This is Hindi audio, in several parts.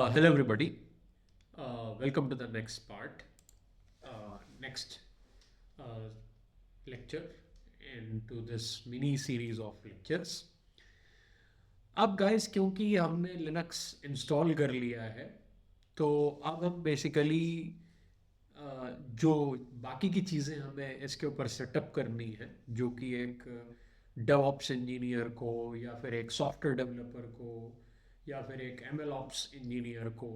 Hello, everybody. Welcome to the next part, next uh, lecture into this mini series of lectures. अब गाइस क्योंकि हमने लिनक्स इंस्टॉल कर लिया है तो अब हम बेसिकली जो बाकी की चीज़ें हमें इसके ऊपर सेटअप करनी है जो कि एक डेवऑप्स इंजीनियर को या फिर एक सॉफ्टवेयर डेवलपर को या फिर एक एमएल ऑप्स इंजीनियर को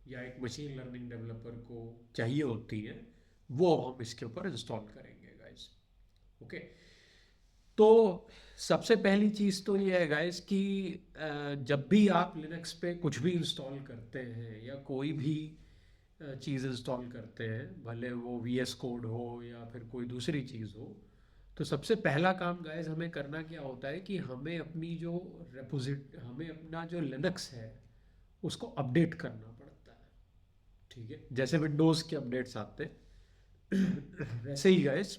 या एक मशीन लर्निंग डेवलपर को चाहिए होती है वो हम इसके ऊपर इंस्टॉल करेंगे गाइस। ओके, तो सबसे पहली चीज़ तो ये है गाइस कि जब भी आप लिनक्स पे कुछ भी इंस्टॉल करते हैं या कोई भी चीज़ इंस्टॉल करते हैं, भले वो वी एस कोड हो या फिर कोई दूसरी चीज़ हो, तो सबसे पहला काम गाइस हमें करना क्या होता है कि हमें अपना जो लिनक्स है उसको अपडेट करना पड़ता है। ठीक है, जैसे विंडोज़ के अपडेट्स आते हैं वैसे ही गाइस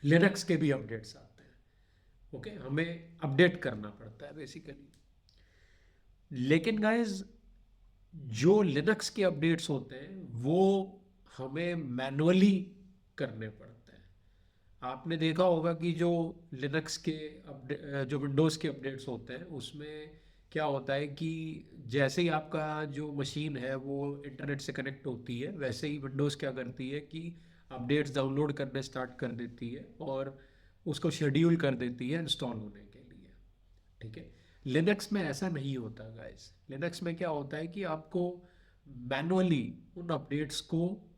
लिनक्स के भी अपडेट्स आते हैं। ओके, हमें अपडेट करना पड़ता है बेसिकली। लेकिन गाइस जो लिनक्स के अपडेट्स होते हैं वो हमें मैनुअली करने पड़ते हैं। आपने देखा होगा कि जो लिनक्स के जो विंडोज़ के अपडेट्स होते हैं उसमें क्या होता है कि जैसे ही आपका जो मशीन है वो इंटरनेट से कनेक्ट होती है वैसे ही विंडोज़ क्या करती है कि अपडेट्स डाउनलोड करने स्टार्ट कर देती है और उसको शेड्यूल कर देती है इंस्टॉल होने के लिए। ठीक है, लिनक्स में ऐसा नहीं होता गाइस। लिनक्स में क्या होता है कि आपको मैनुअली उन अपडेट्स को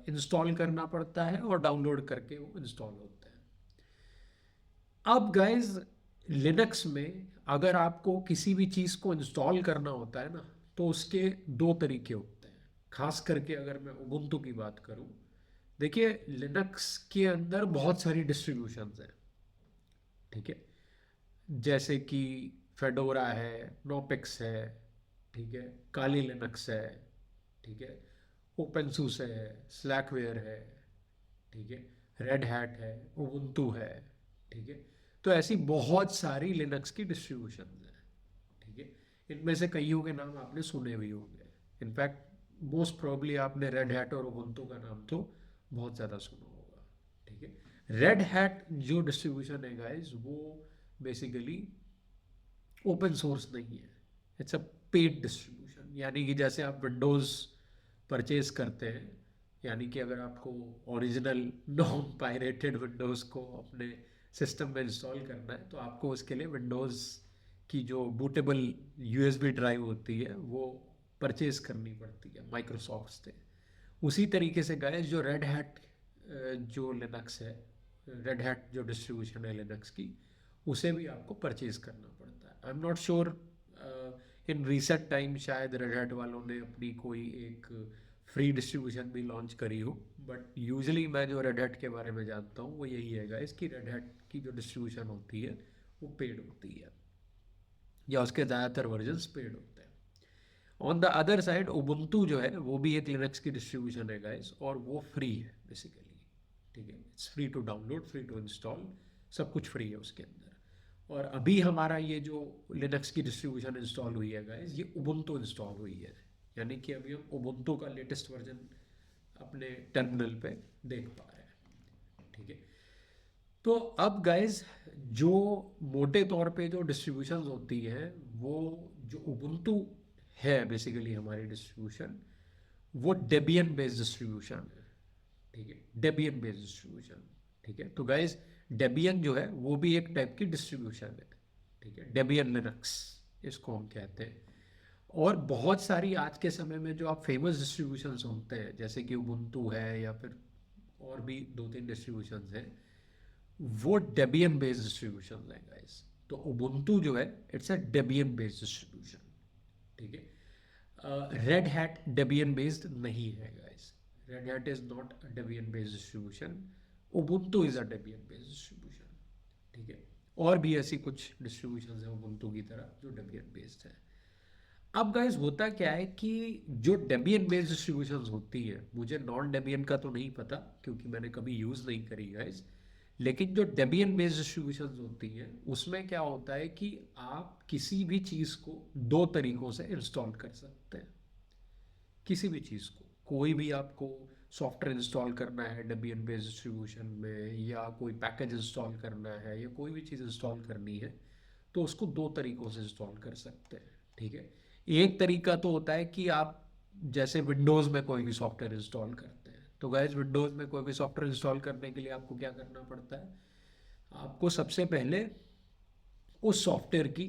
इंस्टॉल करना पड़ता है और डाउनलोड करके वो इंस्टॉल होते हैं। अब गाइस लिनक्स में अगर आपको किसी भी चीज़ को इंस्टॉल करना होता है ना तो उसके दो तरीके होते हैं। खास करके अगर मैं उबुंटू की बात करूं, देखिए लिनक्स के अंदर बहुत सारी डिस्ट्रीब्यूशंस हैं। ठीक है, जैसे कि फेडोरा है, नोपिक्स है, ठीक है, काली लिनक्स है, ठीक है, ओपनसूस है, स्लैकवेयर है, ठीक है, रेड हैट है, उबुंटू है। ठीक है, तो ऐसी बहुत सारी लिनक्स की डिस्ट्रीब्यूशन हैं। ठीक है, इनमें से कईयों के नाम आपने सुने भी होंगे। इनफैक्ट मोस्ट प्रोबेबली आपने रेड हैट और उबुंटू का नाम तो बहुत ज़्यादा सुना होगा। ठीक है, रेड हैट जो डिस्ट्रीब्यूशन है गाइस वो बेसिकली ओपन सोर्स नहीं है, इट्स अ पेड डिस्ट्रीब्यूशन। यानी कि जैसे आप विंडोज़ परचेज करते हैं, यानी कि अगर आपको ओरिजिनल नॉन पायरेटेड विंडोज़ को अपने सिस्टम में इंस्टॉल करना है तो आपको उसके लिए विंडोज़ की जो बूटेबल यूएसबी ड्राइव होती है वो परचेज करनी पड़ती है माइक्रोसॉफ्ट से। उसी तरीके से गाइस जो रेड हैट जो लिनक्स है, रेड हैट जो डिस्ट्रीब्यूशन है लिनक्स की, उसे भी आपको परचेज करना पड़ता है। I am not sure, in recent time शायद रेड हैट वालों ने अपनी कोई एक फ्री डिस्ट्रीब्यूशन भी लॉन्च करी हो, बट यूजुअली मैं जो रेड हैट के बारे में जानता हूँ वो यही है गाइस कि रेड हैट की जो डिस्ट्रीब्यूशन होती है वो पेड होती है या उसके ज़्यादातर वर्जन्स पेड होते हैं। On the other side Ubuntu जो है वो भी एक लिनक्स की डिस्ट्रीब्यूशन है गाइस और वो फ्री है बेसिकली। ठीक है, it's free to download, free to install, सब कुछ फ्री है उसके अंदर। और अभी हमारा ये जो लिनक्स की डिस्ट्रीब्यूशन इंस्टॉल हुई है गाइस ये उबुंटू इंस्टॉल हुई है, यानी कि अभी हम उबुंटू का लेटेस्ट वर्जन अपने टर्मिनल पे देख पा रहे हैं। ठीक है, तो अब गाइस जो मोटे तौर पे जो डिस्ट्रीब्यूशंस होती हैं वो जो उबुंटू है बेसिकली हमारी डिस्ट्रीब्यूशन वो डेबियन बेस्ड डिस्ट्रीब्यूशन है। ठीक है, डेबियन बेस्ड डिस्ट्रीब्यूशन। ठीक है, तो गाइस डेबियन जो है वो भी एक टाइप की डिस्ट्रीब्यूशन है। ठीक है, डेबियन लिनक्स इसको हम कहते हैं। और बहुत सारी आज के समय में जो आप फेमस डिस्ट्रीब्यूशंस सुनते हैं जैसे कि उबुंटू है या फिर और भी दो तीन डिस्ट्रीब्यूशंस हैं वो डेबियन बेस्ड डिस्ट्रीब्यूशन है गाइस। तो उबुंटू जो है it's a Debian based distribution. ठीक है, रेड हैट डेबियन बेस्ड नहीं है guys. Red hat is not a Debian based distribution, Ubuntu is a Debian based distribution. ठीक है, और भी ऐसी कुछ डिस्ट्रीब्यूशन है उबुंटू की तरह जो डेबियन बेस्ड है। अब गाइस होता क्या है कि जो डेबियन बेस्ड डिस्ट्रीब्यूशंस होती है, मुझे नॉन डेबियन का तो नहीं पता क्योंकि मैंने कभी यूज़ नहीं करी गाइस, लेकिन जो डेबियन बेस्ड डिस्ट्रीब्यूशन होती हैं उसमें क्या होता है कि आप किसी भी चीज़ को दो तरीकों से इंस्टॉल कर सकते हैं। किसी भी चीज़ को, कोई भी आपको सॉफ्टवेयर इंस्टॉल करना है डेबियन बेस्ड डिस्ट्रीब्यूशन में, या कोई पैकेज इंस्टॉल करना है, या कोई भी चीज़ इंस्टॉल करनी है, तो उसको दो तरीकों से इंस्टॉल कर सकते हैं। ठीक है, एक तरीका तो होता है कि आप जैसे विंडोज़ में कोई भी सॉफ्टवेयर इंस्टॉल करते हैं, तो गाइस विंडोज़ में कोई भी सॉफ्टवेयर इंस्टॉल करने के लिए आपको क्या करना पड़ता है, आपको सबसे पहले उस सॉफ्टवेयर की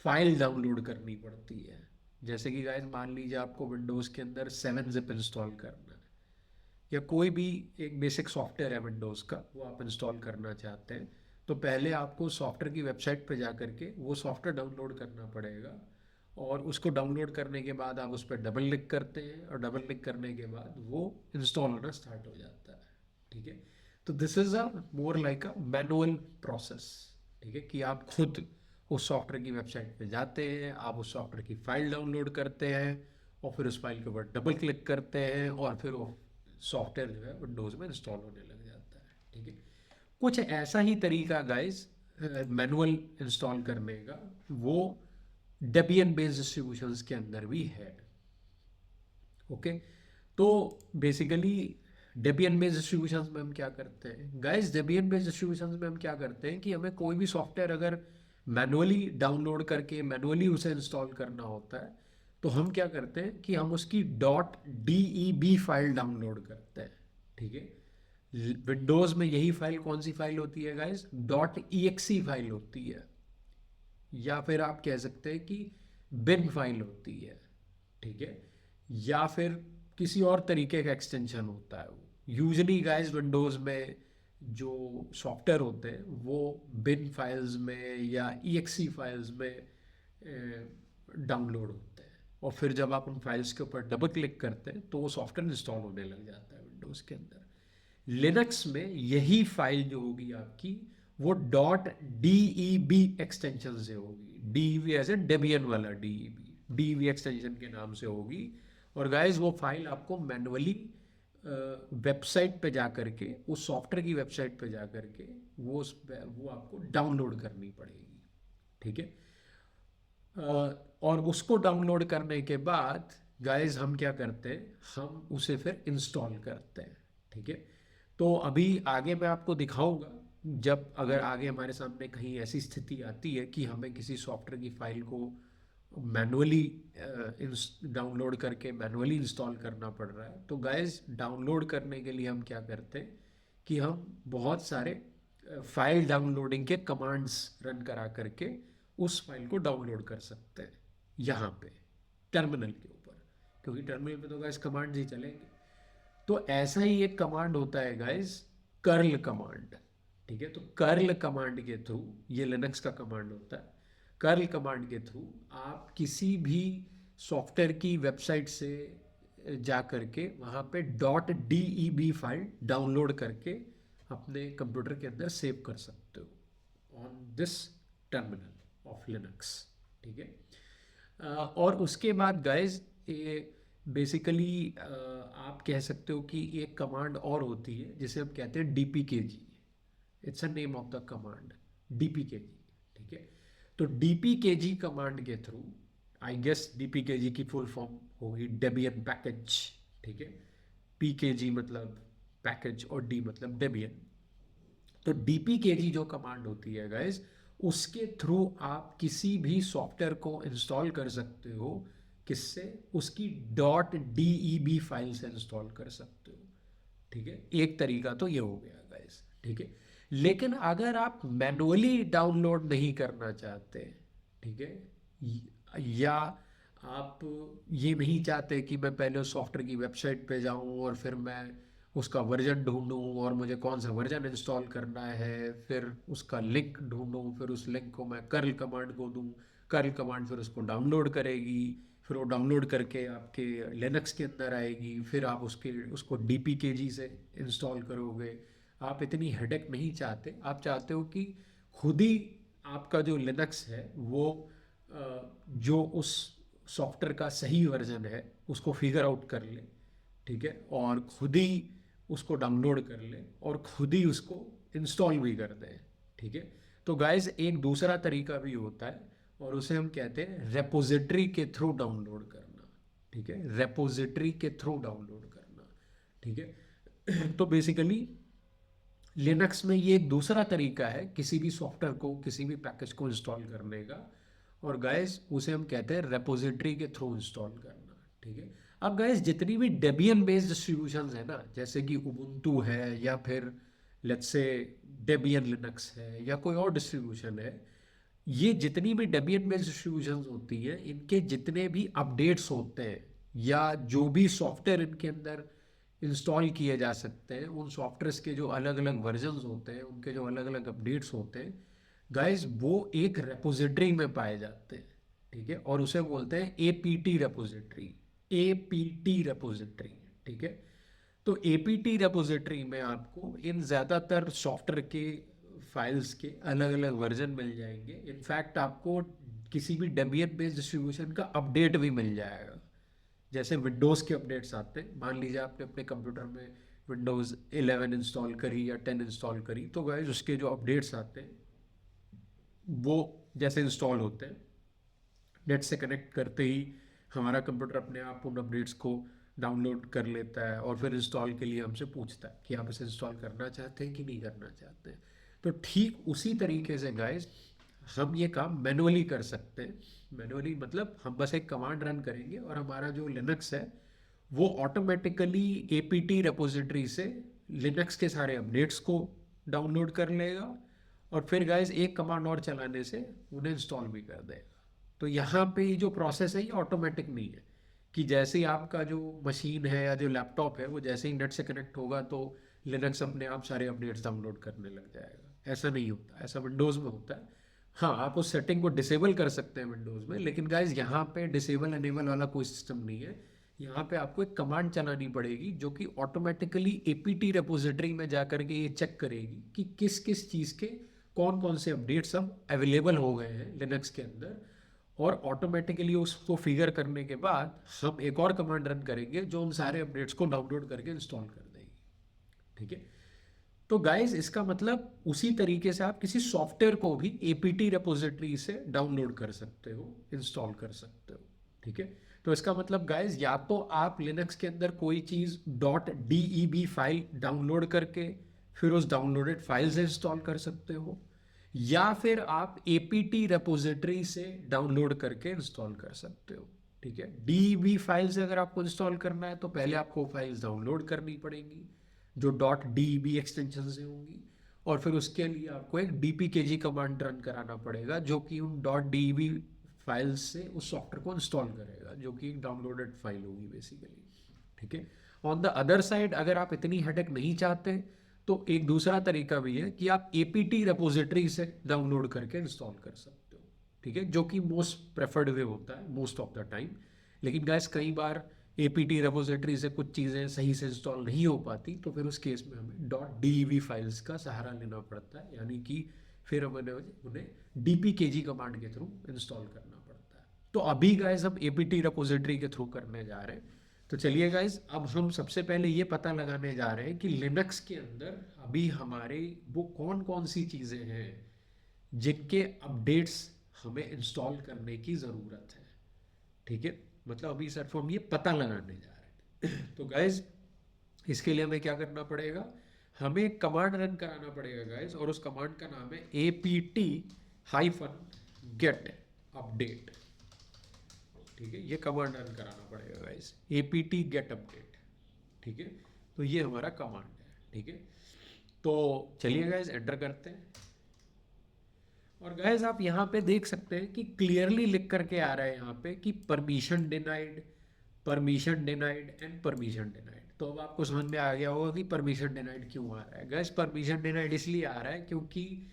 फाइल डाउनलोड करनी पड़ती है। जैसे कि गाइस मान लीजिए आपको विंडोज़ के अंदर 7-zip इंस्टॉल करना है, या कोई भी एक बेसिक सॉफ्टवेयर है विंडोज़ का वो आप इंस्टॉल करना चाहते हैं, तो पहले आपको सॉफ्टवेयर की वेबसाइट पर जा करके वो सॉफ्टवेयर डाउनलोड करना पड़ेगा। और उसको डाउनलोड करने के बाद आप उस पर डबल क्लिक करते हैं, और डबल क्लिक करने के बाद वो इंस्टॉल होना स्टार्ट हो जाता है। ठीक है, तो this is a more like a manual process. ठीक है, कि आप खुद उस सॉफ्टवेयर की वेबसाइट पे जाते हैं, आप उस सॉफ्टवेयर की फ़ाइल डाउनलोड करते हैं, और फिर उस फाइल के ऊपर डबल क्लिक करते हैं, और फिर वो सॉफ्टवेयर जो है विंडोज़ में इंस्टॉल होने लग जाता है। ठीक है, कुछ ऐसा ही तरीका गाइस मैनुअल इंस्टॉल करने का वो डेबियन बेस्ड डिस्ट्रीब्यूशंस के अंदर भी है। ओके, तो बेसिकली डेबियन बेस्ड डिस्ट्रीब्यूशंस में हम क्या करते हैं गाइस, डेबियन बेस्ड डिस्ट्रीब्यूशंस में हम क्या करते हैं कि हमें कोई भी सॉफ्टवेयर अगर मैनुअली डाउनलोड करके मैनुअली उसे इंस्टॉल करना होता है, तो हम क्या करते हैं कि हम उसकी .deb फाइल डाउनलोड करते हैं। ठीक है, विंडोज़ में यही फाइल कौन सी फाइल होती है गाइस, .exe फाइल होती है, या फिर आप कह सकते हैं कि बिन फाइल होती है। ठीक है, या फिर किसी और तरीके का एक्सटेंशन होता है। वो यूजली गाइस विंडोज़ में जो सॉफ्टवेयर होते हैं वो बिन फाइल्स में या exe फाइल्स में डाउनलोड होते हैं, और फिर जब आप उन फाइल्स के ऊपर डबल क्लिक करते हैं तो वो सॉफ्टवेयर इंस्टॉल होने लग जाता है विंडोज़ के अंदर। लिनक्स में यही फाइल जो होगी आपकी वो .deb एक्सटेंशन से होगी, deb एज ए डेबियन वाला deb एक्सटेंशन के नाम से होगी। और गाइस वो फाइल आपको मैनुअली वेबसाइट पे जा करके, उस सॉफ्टवेयर की वेबसाइट पे जा करके वो आपको डाउनलोड करनी पड़ेगी। ठीक है, और उसको डाउनलोड करने के बाद गाइस हम क्या करते हैं, हम उसे फिर इंस्टॉल करते हैं। ठीक है, तो अभी आगे मैं आपको दिखाऊंगा, जब अगर आगे हमारे सामने कहीं ऐसी स्थिति आती है कि हमें किसी सॉफ्टवेयर की फाइल को मैनुअली डाउनलोड करके मैनुअली इंस्टॉल करना पड़ रहा है, तो गाइस डाउनलोड करने के लिए हम क्या करते हैं कि हम बहुत सारे फाइल डाउनलोडिंग के कमांड्स रन करा करके उस फाइल को डाउनलोड कर सकते हैं यहाँ पे टर्मिनल के ऊपर, क्योंकि टर्मिनल पे तो गाइस कमांड्स ही चलेंगे। तो ऐसा ही एक कमांड होता है गाइस, कर्ल कमांड। ठीक है, तो कर्ल कमांड के थ्रू, ये लिनक्स का कमांड होता है, कर्ल कमांड के थ्रू आप किसी भी सॉफ्टवेयर की वेबसाइट से जा करके वहाँ पे .deb फाइल डाउनलोड करके अपने कंप्यूटर के अंदर सेव कर सकते हो on this terminal of Linux. ठीक है, और उसके बाद गाइज ये बेसिकली आप कह सकते हो कि एक कमांड और होती है जिसे हम कहते हैं dpkg। It's a name of the command, dpkg। ठीक है, तो dpkg कमांड के थ्रू, आई गेस dpkg की फुल फॉर्म होगी डेबियन पैकेज। ठीक है, pkg मतलब पैकेज और d मतलब डेबियन। तो dpkg जो कमांड होती है गाइज, उसके थ्रू आप किसी भी सॉफ्टवेयर को इंस्टॉल कर सकते हो। किससे, उसकी .deb फाइल से इंस्टॉल कर सकते हो। ठीक है, एक तरीका तो ये हो गया गाइस। ठीक है, लेकिन अगर आप मैनुअली डाउनलोड नहीं करना चाहते, ठीक है, या आप ये नहीं चाहते कि मैं पहले उस सॉफ्टवेयर की वेबसाइट पे जाऊं और फिर मैं उसका वर्जन ढूंढूं और मुझे कौन सा वर्जन इंस्टॉल करना है, फिर उसका लिंक ढूंढूं, फिर उस लिंक को मैं कर्ल कमांड को दूं, कर्ल कमांड फिर उसको डाउनलोड करेगी, फिर वो डाउनलोड करके आपके लिनक्स के अंदर आएगी, फिर आप उसको dpkg से इंस्टॉल करोगे। आप इतनी हेडेक नहीं चाहते, आप चाहते हो कि खुद ही आपका जो लिनक्स है वो जो उस सॉफ्टवेयर का सही वर्जन है उसको फिगर आउट कर ले। ठीक है, और खुद ही उसको डाउनलोड कर ले और खुद ही उसको इंस्टॉल भी कर दें, ठीक है। तो गाइज एक दूसरा तरीका भी होता है और उसे हम कहते हैं रेपोजिटरी के थ्रू डाउनलोड करना, ठीक है, रेपोजिटरी के थ्रू डाउनलोड करना, ठीक है। तो बेसिकली लिनक्स में ये एक दूसरा तरीका है किसी भी सॉफ्टवेयर को, किसी भी पैकेज को इंस्टॉल करने का, और गाइस उसे हम कहते हैं रेपोजिटरी के थ्रू इंस्टॉल करना, ठीक है। अब गाइस जितनी भी डेबियन बेस्ड डिस्ट्रीब्यूशंस है ना, जैसे कि उबुंटू है या फिर लेट्स से डेबियन लिनक्स है या कोई और डिस्ट्रीब्यूशन है, ये जितनी भी डेबियन बेस्ड डिस्ट्रीब्यूशंस होती हैं, इनके जितने भी अपडेट्स होते हैं या जो भी सॉफ्टवेयर इनके अंदर इंस्टॉल किए जा सकते हैं, उन सॉफ्टवेयर्स के जो अलग अलग वर्जन्स होते हैं, उनके जो अलग अलग अपडेट्स होते हैं गाइस, वो एक रेपोजिटरी में पाए जाते हैं, ठीक है, और उसे बोलते हैं एपीटी रेपोजिटरी, एपीटी रेपोजिटरी, ठीक है। तो एपीटी रेपोजिटरी में आपको इन ज़्यादातर सॉफ्टवेयर के फाइल्स के अलग अलग वर्जन मिल जाएंगे। इनफैक्ट आपको किसी भी डेबियन बेस्ड डिस्ट्रीब्यूशन का अपडेट भी मिल जाएगा। जैसे विंडोज़ के अपडेट्स आते हैं, मान लीजिए आपने अपने कंप्यूटर में विंडोज़ 11 इंस्टॉल करी या 10 इंस्टॉल करी, तो गाइस उसके जो अपडेट्स आते हैं वो जैसे इंस्टॉल होते हैं, नेट से कनेक्ट करते ही हमारा कंप्यूटर अपने आप उन अपडेट्स को डाउनलोड कर लेता है और फिर इंस्टॉल के लिए हमसे पूछता है कि आप इसे इंस्टॉल करना चाहते हैं कि नहीं करना चाहते हैं। तो ठीक उसी तरीके से गाइस हम ये काम मैनुअली कर सकते हैं। मैनुअली मतलब हम बस एक कमांड रन करेंगे और हमारा जो लिनक्स है वो ऑटोमेटिकली एपीटी रेपोजिटरी से लिनक्स के सारे अपडेट्स को डाउनलोड कर लेगा और फिर गाइस एक कमांड और चलाने से उन्हें इंस्टॉल भी कर देगा। तो यहाँ पे ये जो प्रोसेस है ये ऑटोमेटिक नहीं है कि जैसे ही आपका जो मशीन है या जो लैपटॉप है वो जैसे ही नेट से कनेक्ट होगा तो लिनक्स अपने आप सारे अपडेट्स डाउनलोड करने लग जाएगा। ऐसा नहीं होता, ऐसा विंडोज़ में होता है। हाँ, आप उस सेटिंग को डिसेबल कर सकते हैं विंडोज़ में, लेकिन गाइज यहाँ पे डिसेबल एनेबल वाला कोई सिस्टम नहीं है। यहाँ पे आपको एक कमांड चलानी पड़ेगी जो कि ऑटोमेटिकली एपीटी रेपोजिटरी में जा करके ये चेक करेगी कि किस किस चीज़ के कौन कौन से अपडेट्स अब अवेलेबल हो गए हैं लिनक्स के अंदर, और ऑटोमेटिकली उसको फिगर करने के बाद हम एक और कमांड रन करेंगे जो उन सारे अपडेट्स को डाउनलोड करके इंस्टॉल कर देगी, ठीक है। तो गाइस इसका मतलब उसी तरीके से आप किसी सॉफ्टवेयर को भी एपीटी रेपोजिटरी से डाउनलोड कर सकते हो, इंस्टॉल कर सकते हो, ठीक है। तो इसका मतलब गाइस या तो आप लिनक्स के अंदर कोई चीज़ .deb फाइल डाउनलोड करके फिर उस डाउनलोडेड फाइल से इंस्टॉल कर सकते हो, या फिर आप एपीटी रेपोजिटरी से डाउनलोड करके इंस्टॉल कर सकते हो, ठीक है। डीबी फाइल से अगर आपको इंस्टॉल करना है तो पहले आपको फाइल्स डाउनलोड करनी पड़ेंगी जो .deb एक्सटेंशन से होंगी, और फिर उसके लिए आपको एक dpkg कमांड रन कराना पड़ेगा जो कि उन .deb फाइल्स से उस सॉफ्टवेयर को इंस्टॉल करेगा, जो कि एक डाउनलोडेड फाइल होगी बेसिकली, ठीक है। ऑन द अदर साइड अगर आप इतनी हेडेक नहीं चाहते तो एक दूसरा तरीका भी है कि आप एपीटी रेपोजिटरी से डाउनलोड करके इंस्टॉल कर सकते हो, ठीक है, जो कि मोस्ट प्रेफर्ड वे होता है मोस्ट ऑफ द टाइम। लेकिन गाइस कई बार एपीटी रेपोजिटरी से कुछ चीज़ें सही से इंस्टॉल नहीं हो पाती, तो फिर उस केस में हमें .deb फाइल्स का सहारा लेना पड़ता है, यानी कि फिर हमें उन्हें dpkg कमांड के थ्रू इंस्टॉल करना पड़ता है। तो अभी गाइस हम एपीटी रेपोजिटरी के थ्रू करने जा रहे हैं। तो चलिए गाइस अब हम सबसे पहले ये पता लगाने जा रहे हैं कि लिनक्स के अंदर अभी हमारे वो कौन कौन सी चीज़ें हैं जिनके अपडेट्स हमें इंस्टॉल करने की ज़रूरत है, ठीक है। मतलब अभी सिर्फ हम ये पता लगाने जा रहे हैं। तो गाइस इसके लिए हमें क्या करना पड़ेगा, हमें एक कमांड रन कराना पड़ेगा गाइस, और उस कमांड का नाम है apt-get अपडेट, ठीक है। ये कमांड रन कराना पड़ेगा गाइस, apt-get अपडेट, ठीक है। तो ये हमारा कमांड है, ठीक है। तो चलिए गाइस एंटर करते हैं, और गाइस आप यहाँ पे देख सकते हैं कि क्लियरली लिख करके आ रहा है यहाँ पे कि permission denied, permission denied and permission denied. तो अब आपको समझ में आ गया होगा कि परमिशन डिनाइड क्यों आ रहा है। गाइस परमिशन डिनाइड इसलिए आ रहा है क्योंकि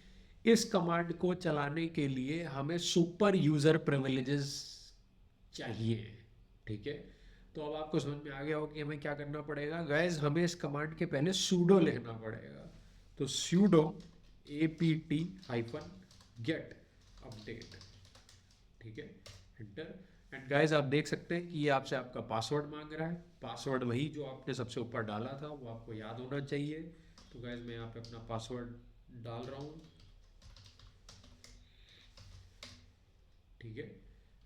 इस कमांड को चलाने के लिए हमें सुपर यूज़र प्रिविलेजेस चाहिए, ठीक है। तो अब आपको समझ में आ गया होगा कि हमें क्या करना पड़ेगा। गाइस हमें इस कमांड के पहले सूडो लिखना पड़ेगा, तो सूडो apt-get अपडेट, ठीक है, एंटर। एंड गाइस आप देख सकते हैं कि ये आपसे आपका पासवर्ड मांग रहा है। पासवर्ड वही जो आपने सबसे ऊपर डाला था वो आपको याद होना चाहिए। तो गाइस मैं यहाँ पे अपना पासवर्ड डाल रहा हूँ, ठीक है।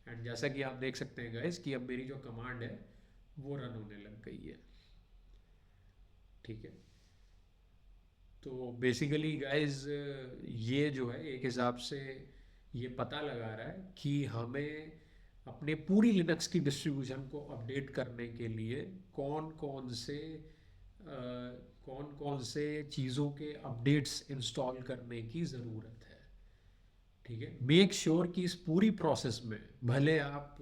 एंड जैसा कि आप देख सकते हैं गाइस कि अब मेरी जो कमांड है वो रन होने लग गई है, ठीक है। तो बेसिकली गाइस ये जो है एक हिसाब से ये पता लगा रहा है कि हमें अपने पूरी लिनक्स की डिस्ट्रीब्यूशन को अपडेट करने के लिए कौन कौन से कौन कौन से चीज़ों के अपडेट्स इंस्टॉल करने की ज़रूरत है, ठीक है। मेक श्योर कि इस पूरी प्रोसेस में भले आप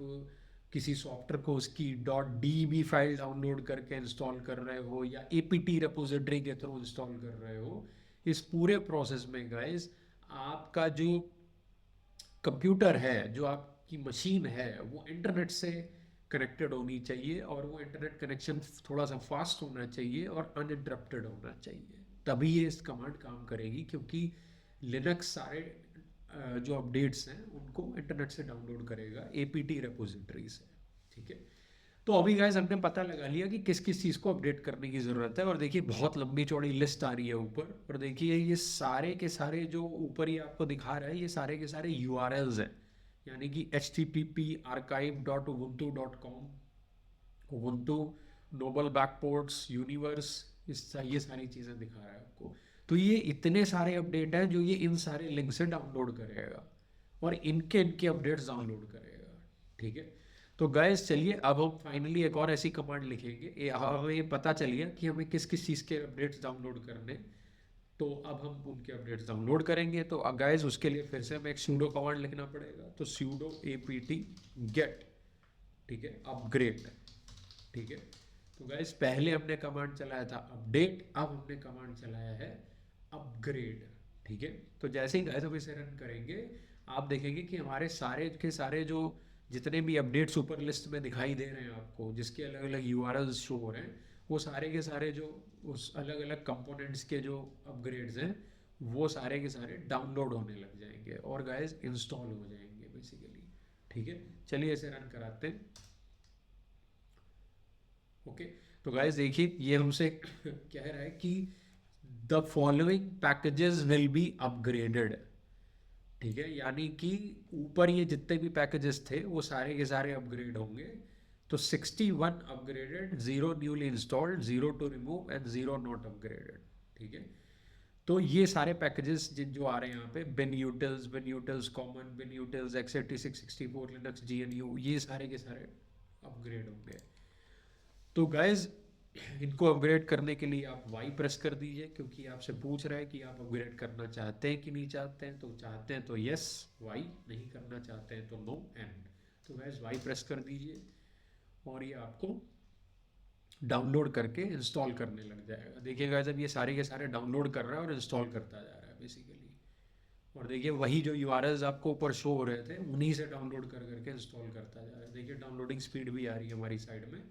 किसी सॉफ्टवेयर को उसकी .deb फाइल डाउनलोड करके इंस्टॉल कर रहे हो या apt रेपोजिटरी के थ्रू इंस्टॉल कर रहे हो, इस पूरे प्रोसेस में गाइस आपका जो कंप्यूटर है, जो आपकी मशीन है, वो इंटरनेट से कनेक्टेड होनी चाहिए और वो इंटरनेट कनेक्शन थोड़ा सा फास्ट होना चाहिए और अनइंटरप्टेड होना चाहिए, तभी ये इस कमांड काम करेगी। क्योंकि लिनक्स सारे जो अपडेट्स हैं उनको इंटरनेट से डाउनलोड करेगा एपीटी रेपोजिटरी से, ठीक है। तो अभी गाइस हमने पता लगा लिया कि किस किस चीज़ को अपडेट करने की ज़रूरत है, और देखिए बहुत लंबी चौड़ी लिस्ट आ रही है ऊपर, और देखिए ये सारे के सारे जो ऊपर ये आपको दिखा रहा है ये सारे के सारे URLs हैं, यानी कि http://archive.ubuntu.com, ubuntu, नोबल बैकपोर्ट्स, यूनिवर्स, ये सारी चीज़ें दिखा रहा है आपको। तो ये इतने सारे अपडेट हैं जो ये इन सारे लिंक से डाउनलोड करेगा और इनके इनके अपडेट्स डाउनलोड करेगा, ठीक है। तो गाइस चलिए अब हम फाइनली एक और ऐसी कमांड लिखेंगे, हमें ये पता चल गया कि हमें किस किस चीज़ के अपडेट्स डाउनलोड करने, तो अब हम उनके अपडेट्स डाउनलोड करेंगे। तो गाइस उसके लिए फिर से हमें एक सूडो कमांड लिखना पड़ेगा, तो sudo apt get, ठीक है, अपग्रेड, ठीक है। तो गाइस पहले हमने कमांड चलाया था अपडेट, अब हमने कमांड चलाया है अपग्रेड, ठीक है। तो जैसे ही गाइस हम इसे रन करेंगे आप देखेंगे कि हमारे सारे के सारे जो जितने भी अपडेट्स ऊपर लिस्ट में दिखाई दे रहे हैं आपको, जिसके अलग अलग URLs शो हो रहे हैं, वो सारे के सारे जो उस अलग अलग कंपोनेंट्स के जो अपग्रेड्स हैं वो सारे के सारे डाउनलोड होने लग जाएंगे और गाइस इंस्टॉल हो जाएंगे बेसिकली, ठीक है। चलिए इसे रन कराते हैं, ओके। तो गाइस देखिए ये हमसे कह रहा है कि the following packages will be upgraded, ठीक है, यानी कि ऊपर ये जितने भी पैकेजेस थे वो सारे के सारे अपग्रेड होंगे। तो 61 upgraded, 0 newly installed, 0 to remove and 0 not upgraded, ठीक है। तो ये सारे पैकेजेस जिन जो आ रहे हैं यहाँ पे, बिन यूटिल्स कॉमन, बिन यूटिल्स x86 64 लिनक्स GNU, ये सारे के सारे अपग्रेड होंगे। तो गाइज इनको अपग्रेड करने के लिए आप वाई प्रेस कर दीजिए, क्योंकि आपसे पूछ रहा है कि आप अपग्रेड करना चाहते हैं कि नहीं चाहते हैं। तो चाहते हैं तो यस वाई, नहीं करना चाहते हैं तो नो एंड। तो गाइज वाई प्रेस कर दीजिए और ये आपको डाउनलोड करके इंस्टॉल करने लग जाएगा। देखिए गाइज अब ये सारे के सारे डाउनलोड कर रहा है और इंस्टॉल करता जा रहा है बेसिकली। और देखिए वही जो URLs आपको ऊपर शो हो रहे थे उन्हीं से डाउनलोड कर करके इंस्टॉल करता जा रहा है। देखिए डाउनलोडिंग स्पीड भी आ रही है हमारी साइड में,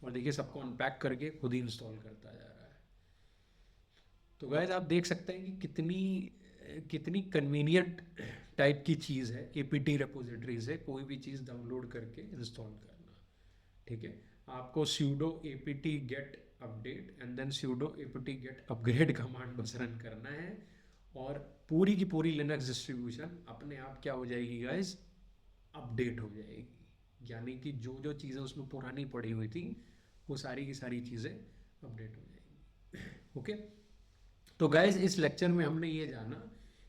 और देखिए सबको अनपैक करके खुद ही इंस्टॉल करता जा रहा है। तो गाइस आप देख सकते हैं कि कितनी कितनी कन्वीनियंट टाइप की चीज़ है एपीटी रेपोजिटरी से कोई भी चीज़ डाउनलोड करके इंस्टॉल करना, ठीक है। आपको sudo apt get update and then sudo apt get upgrade command बस रन करना है और पूरी की पूरी लिनक्स डिस्ट्रीब्यूशन अपने आप क्या हो जाएगी गाइस, अपडेट हो जाएगी। यानी कि जो जो चीज़ें उसमें पुरानी पड़ी हुई थी वो सारी की सारी चीज़ें अपडेट हो जाएंगी, ओके। तो गाइस इस लेक्चर में हमने ये जाना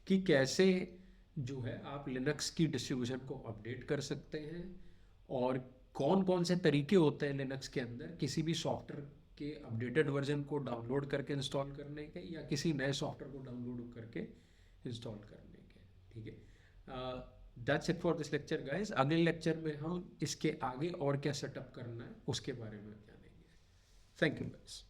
कि कैसे जो है आप लिनक्स की डिस्ट्रीब्यूशन को अपडेट कर सकते हैं और कौन कौन से तरीके होते हैं लिनक्स के अंदर किसी भी सॉफ्टवेयर के अपडेटेड वर्जन को डाउनलोड करके इंस्टॉल करने के या किसी नए सॉफ्टवेयर को डाउनलोड करके इंस्टॉल करने के, ठीक है। That's it for this lecture guys. अगले लेक्चर में हम इसके आगे और क्या सेटअप करना है उसके बारे में जानेंगे। Thank you guys.